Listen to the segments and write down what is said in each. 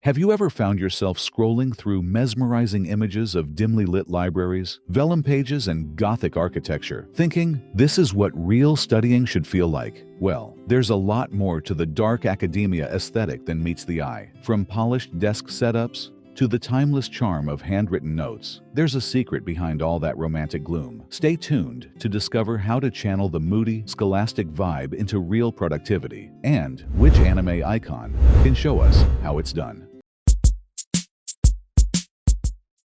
Have you ever found yourself scrolling through mesmerizing images of dimly lit libraries, vellum pages, and Gothic architecture, thinking, this is what real studying should feel like? Well, there's a lot more to the dark academia aesthetic than meets the eye. From polished desk setups to the timeless charm of handwritten notes, there's a secret behind all that romantic gloom. Stay tuned to discover how to channel the moody, scholastic vibe into real productivity, and which anime icon can show us how it's done.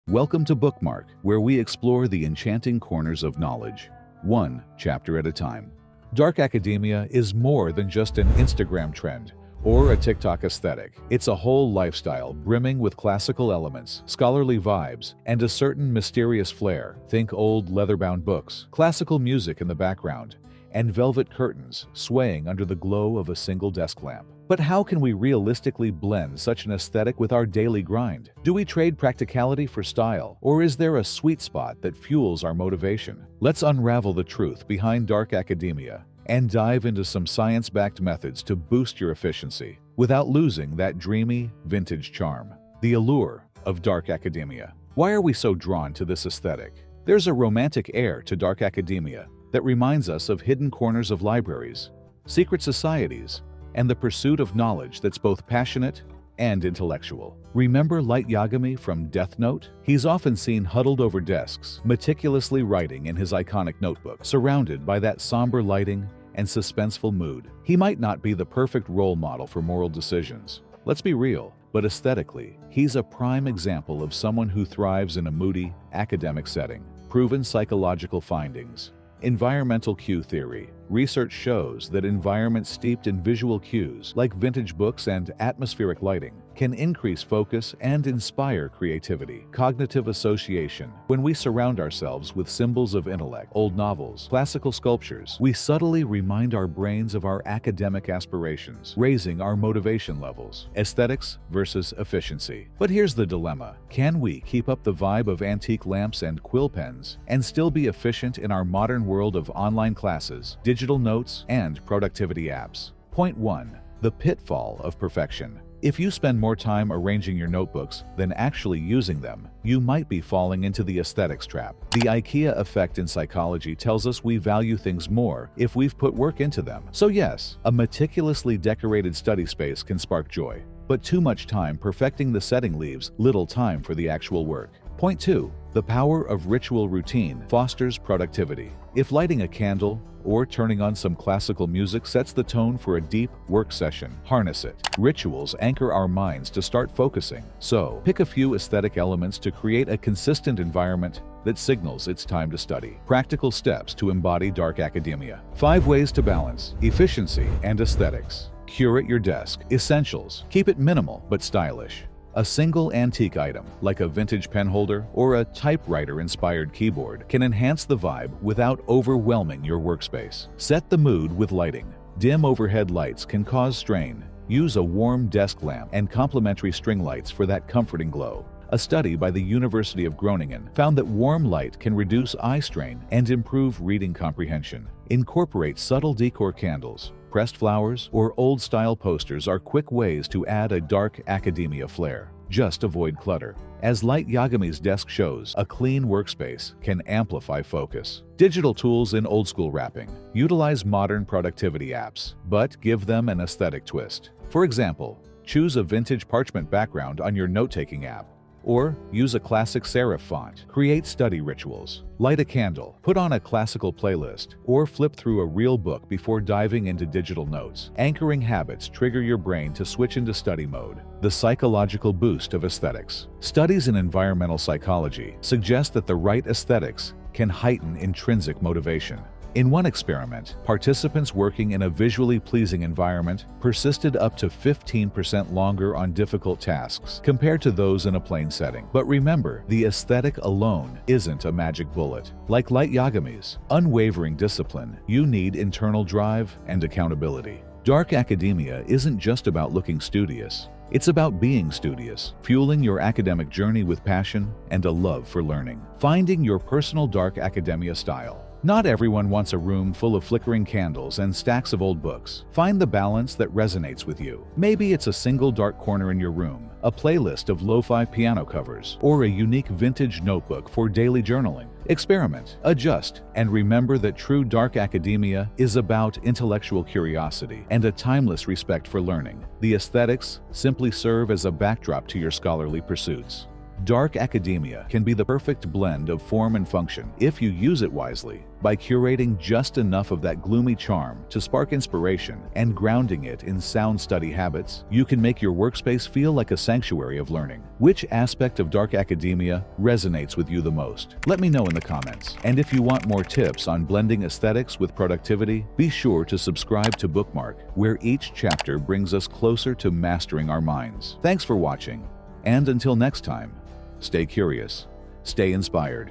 Welcome to Bookmark, where we explore the enchanting corners of knowledge, one chapter at a time. Dark academia is more than just an Instagram trend or a TikTok aesthetic. It's a whole lifestyle brimming with classical elements, scholarly vibes, and a certain mysterious flair. Think old leather-bound books, classical music in the background, and velvet curtains swaying under the glow of a single desk lamp. But how can we realistically blend such an aesthetic with our daily grind? Do we trade practicality for style, or is there a sweet spot that fuels our motivation? Let's unravel the truth behind dark academia and dive into some science-backed methods to boost your efficiency without losing that dreamy, vintage charm. The allure of dark academia. Why are we so drawn to this aesthetic? There's a romantic air to dark academia that reminds us of hidden corners of libraries, secret societies, and the pursuit of knowledge that's both passionate and intellectual. Remember Light Yagami from Death Note? He's often seen huddled over desks, meticulously writing in his iconic notebook, surrounded by that somber lighting and suspenseful mood. He might not be the perfect role model for moral decisions, let's be real, but aesthetically, he's a prime example of someone who thrives in a moody, academic setting. Proven psychological findings. Environmental cue theory. Research shows that environments steeped in visual cues, like vintage books and atmospheric lighting, can increase focus and inspire creativity. Cognitive association. When we surround ourselves with symbols of intellect, old novels, classical sculptures, we subtly remind our brains of our academic aspirations, raising our motivation levels. Aesthetics versus efficiency. But here's the dilemma. Can we keep up the vibe of antique lamps and quill pens and still be efficient in our modern world of online classes, digital notes, and productivity apps? Point 1. The pitfall of perfection. If you spend more time arranging your notebooks than actually using them, you might be falling into the aesthetics trap. The IKEA Effect in psychology tells us we value things more if we've put work into them. So yes, a meticulously decorated study space can spark joy, but too much time perfecting the setting leaves little time for the actual work. Point 2. The power of ritual routine fosters productivity. If lighting a candle or turning on some classical music sets the tone for a deep work session, harness it. Rituals anchor our minds to start focusing. So, pick a few aesthetic elements to create a consistent environment that signals it's time to study. Practical steps to embody dark academia. 5 ways to balance efficiency and aesthetics. Curate your desk. Essentials. Keep it minimal but stylish. A single antique item, like a vintage pen holder or a typewriter-inspired keyboard, can enhance the vibe without overwhelming your workspace. Set the mood with lighting. Dim overhead lights can cause strain. Use a warm desk lamp and complementary string lights for that comforting glow. A study by the University of Groningen found that warm light can reduce eye strain and improve reading comprehension. Incorporate subtle decor candles. Pressed flowers or old-style posters are quick ways to add a dark academia flair. Just avoid clutter. As Light Yagami's desk shows, a clean workspace can amplify focus. Digital tools in old-school wrapping. Utilize modern productivity apps, but give them an aesthetic twist. For example, choose a vintage parchment background on your note-taking app, or use a classic serif font. Create study rituals. Light a candle, put on a classical playlist, or flip through a real book before diving into digital notes. Anchoring habits trigger your brain to switch into study mode. The psychological boost of aesthetics. Studies in environmental psychology suggest that the right aesthetics can heighten intrinsic motivation. In one experiment, participants working in a visually pleasing environment persisted up to 15% longer on difficult tasks compared to those in a plain setting. But remember, the aesthetic alone isn't a magic bullet. Like Light Yagami's unwavering discipline, you need internal drive and accountability. Dark academia isn't just about looking studious. It's about being studious, fueling your academic journey with passion and a love for learning. Finding your personal dark academia style. Not everyone wants a room full of flickering candles and stacks of old books. Find the balance that resonates with you. Maybe it's a single dark corner in your room, a playlist of lo-fi piano covers, or a unique vintage notebook for daily journaling. Experiment, adjust, and remember that true dark academia is about intellectual curiosity and a timeless respect for learning. The aesthetics simply serve as a backdrop to your scholarly pursuits. Dark academia can be the perfect blend of form and function if you use it wisely. By curating just enough of that gloomy charm to spark inspiration and grounding it in sound study habits, you can make your workspace feel like a sanctuary of learning. Which aspect of dark academia resonates with you the most? Let me know in the comments. And if you want more tips on blending aesthetics with productivity, be sure to subscribe to Bookmark, where each chapter brings us closer to mastering our minds. Thanks for watching, and until next time, stay curious, stay inspired.